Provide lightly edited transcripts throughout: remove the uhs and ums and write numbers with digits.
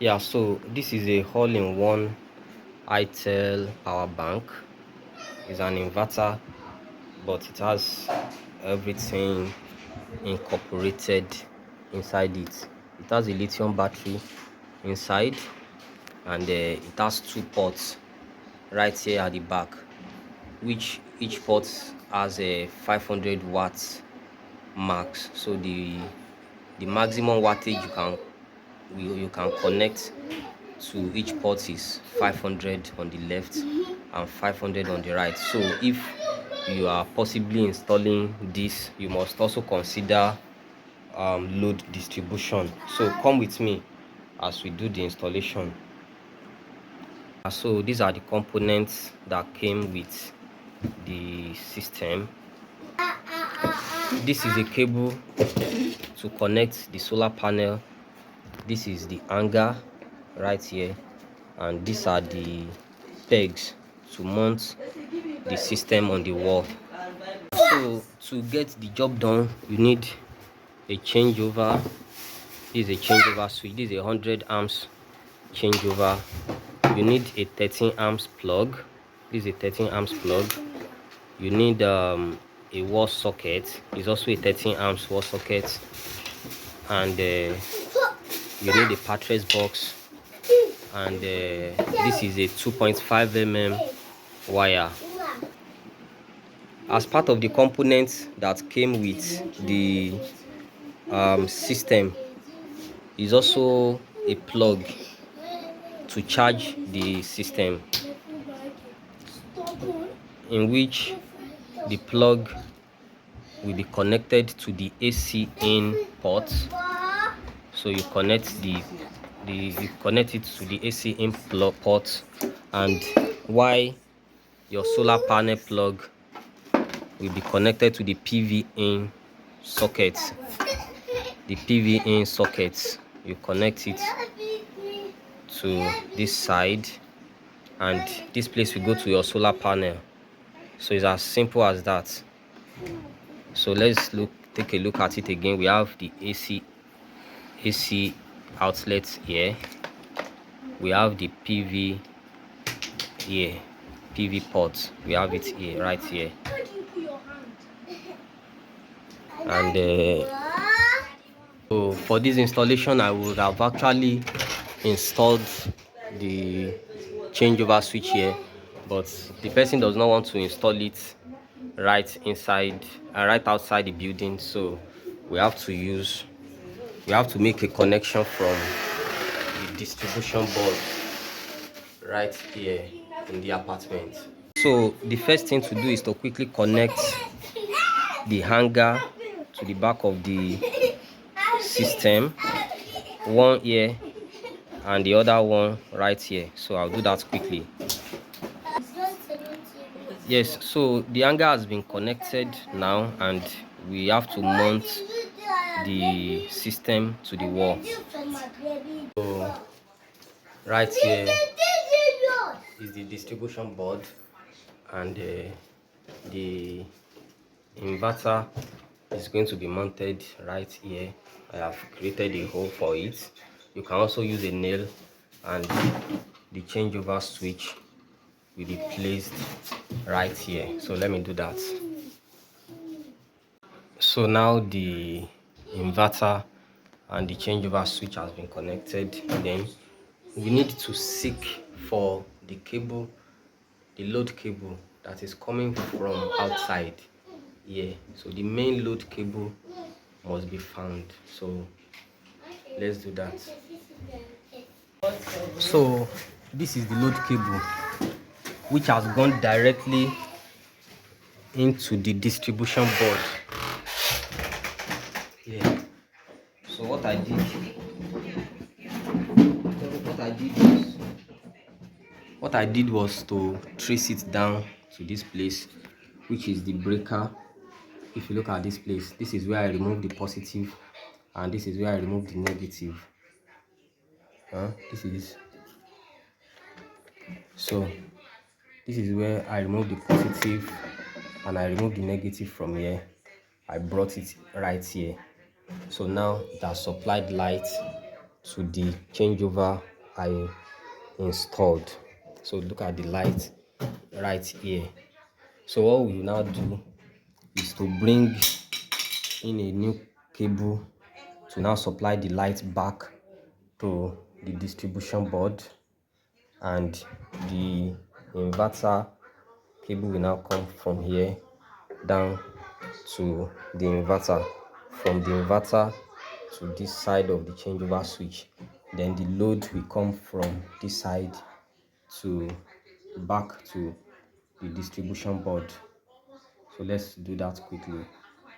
Yeah, so this is a all-in-one Itel power bank. It's an inverter, but it has everything incorporated inside it. It has a lithium battery inside, and it has two ports right here at the back, which each port has a 500 watts max. So the maximum wattage you can connect to each port is 500 on the left and 500 on the right. So if you are possibly installing this, you must also consider load distribution. So come with me as we do the installation. So these are the components that came with the system. This is a cable to connect the solar panel. This is the hanger right here, and these are the pegs to mount the system on the wall. So to get the job done, you need a changeover. This is a changeover switch. This is a 100 amps changeover. You need a 13 amps plug. This is a 13 amps plug. You need a wall socket. It's also a 13 amps wall socket, and you need a patches box, and this is a 2.5 mm wire. As part of the components that came with the system is also a plug to charge the system, in which the plug will be connected to the AC in port. So you connect you connect it to the AC in port, and while your solar panel plug will be connected to the PV in socket. The PV in socket, you connect it to this side, and this place will go to your solar panel. So it's as simple as that. So let's take a look at it again. We have the AC outlet here. We have the PV here, PV port. We have it here, right here. And so for this installation, I would have actually installed the changeover switch here, but the person does not want to install it right inside and right outside the building. So we have to make a connection from the distribution board right here in the apartment. So the first thing to do is to quickly connect the hanger to the back of the system, one here and the other one right here. So I'll do that quickly. Yes, so the hanger has been connected now, and we have to mount the system to the wall. So right here is the distribution board, and the inverter is going to be mounted right here. I have created a hole for it. You can also use a nail, and the changeover switch will be placed right here. So let me do that. So now the inverter and the changeover switch has been connected. Then we need to seek for the cable, the load cable that is coming from outside here. So the main load cable must be found. So let's do that. So this is the load cable, which has gone directly into the distribution board. Yeah. So what I did was to trace it down to this place, which is the breaker. If you look at this place, this is where I remove the positive, and this is where I remove the negative. So this is where I remove the positive and I remove the negative from here. I brought it right here. So now it has supplied light to the changeover I installed. So look at the light right here. So what we will now do is to bring in a new cable to now supply the light back to the distribution board, and the inverter cable will now come from here down to the inverter, from the inverter to this side of the changeover switch. Then the load will come from this side to back to the distribution board. So let's do that quickly.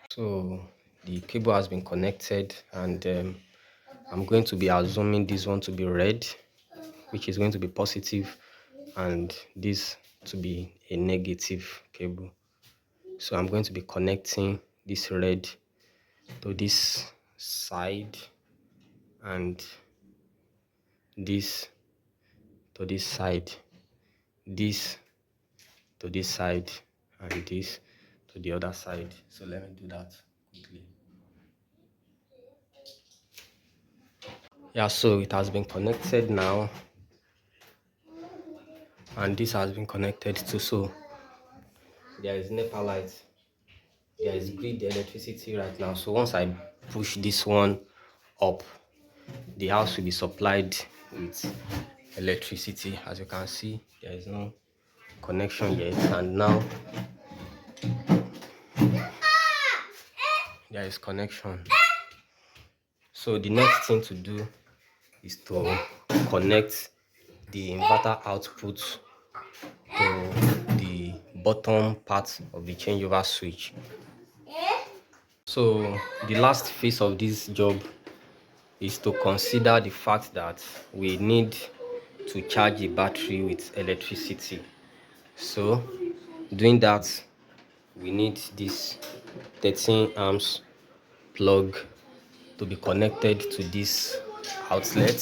So the cable has been connected, and I'm going to be assuming this one to be red, which is going to be positive, and this to be a negative cable. So I'm going to be connecting this red to this side, and this to this side, this to this side, and this to the other side. So let me do that quickly. Yeah, so it has been connected now, and this has been connected too. So there is NEPA light, there is grid electricity right now. So once I push this one up, the house will be supplied with electricity. As you can see, there is no connection yet, and now there is connection. So the next thing to do is to connect the inverter output to the bottom part of the changeover switch. So the last phase of this job is to consider the fact that we need to charge the battery with electricity. So doing that, we need this 13 amps plug to be connected to this outlet.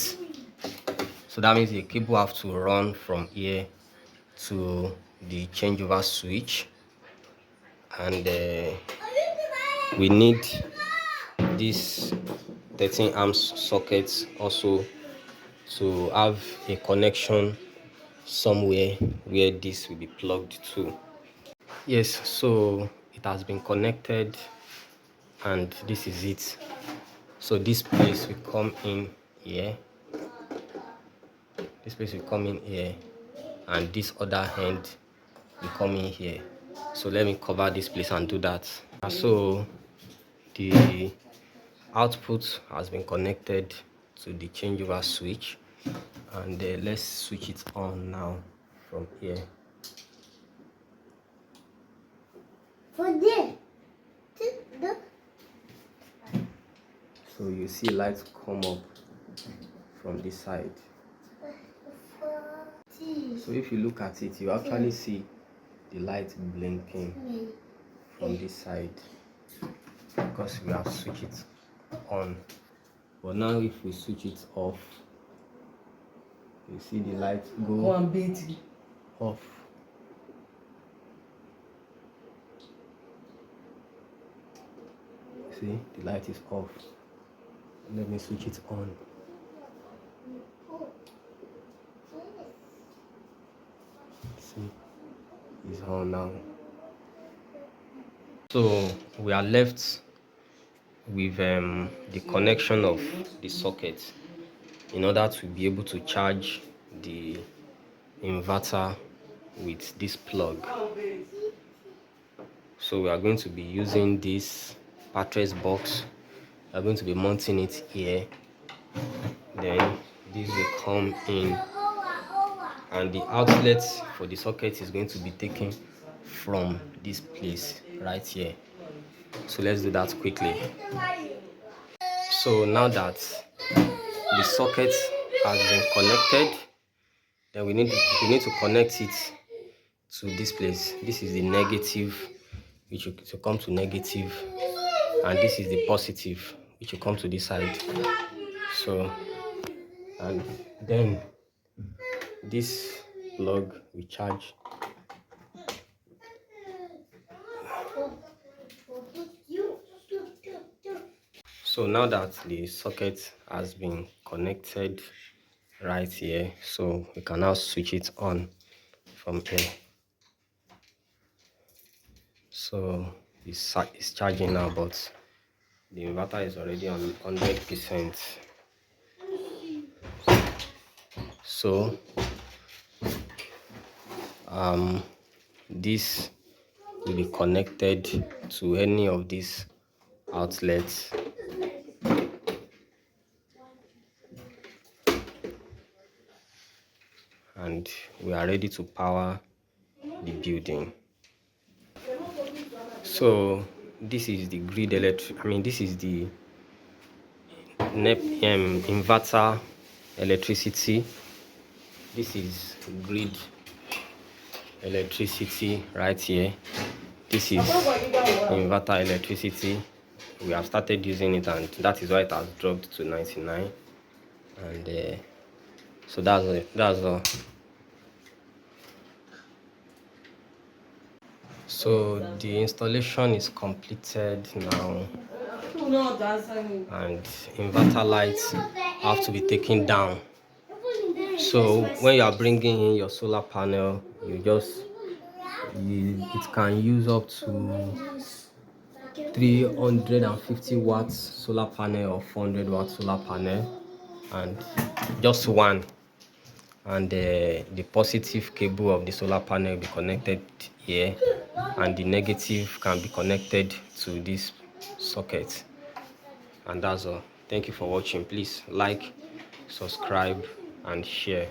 So that means the cable have to run from here to the changeover switch, and we need this 13 amps socket also to have a connection somewhere where this will be plugged to. Yes, so it has been connected, and this is it. So this place will come in here, this place will come in here, and this other end will come in here. So let me cover this place and do that. So the output has been connected to the changeover switch, and let's switch it on now from here. So you see lights come up from this side. So if you look at it, you actually see the light blinking from this side because we have switched it on. But now if we switch it off, you see the light go off. See, the light is off. Let me switch it on. See, it's on now. So we are left with the connection of the socket in order to be able to charge the inverter with this plug. So we are going to be using this battery box. We are going to be mounting it here. Then this will come in, and the outlet for the socket is going to be taken from this place right here. So let's do that quickly. So now that the socket has been connected, then we need to connect it to this place. This is the negative, which will come to negative, and this is the positive, which will come to this side. So, and then this plug will charge. So now that the socket has been connected right here, so we can now switch it on from here. So it's charging now, but the inverter is already on 100%. So this will be connected to any of these outlets, and we are ready to power the building. So this is the grid this is the inverter electricity. This is grid electricity right here. This is inverter electricity. We have started using it, and that is why it has dropped to 99. And so that's all. So the installation is completed now, and inverter lights have to be taken down. So when you are bringing in your solar panel, it can use up to 350 watts solar panel or 400 watt solar panel, and just one. And the positive cable of the solar panel will be connected here, and the negative can be connected to this socket. And that's all. Thank you for watching. Please like, subscribe, and share.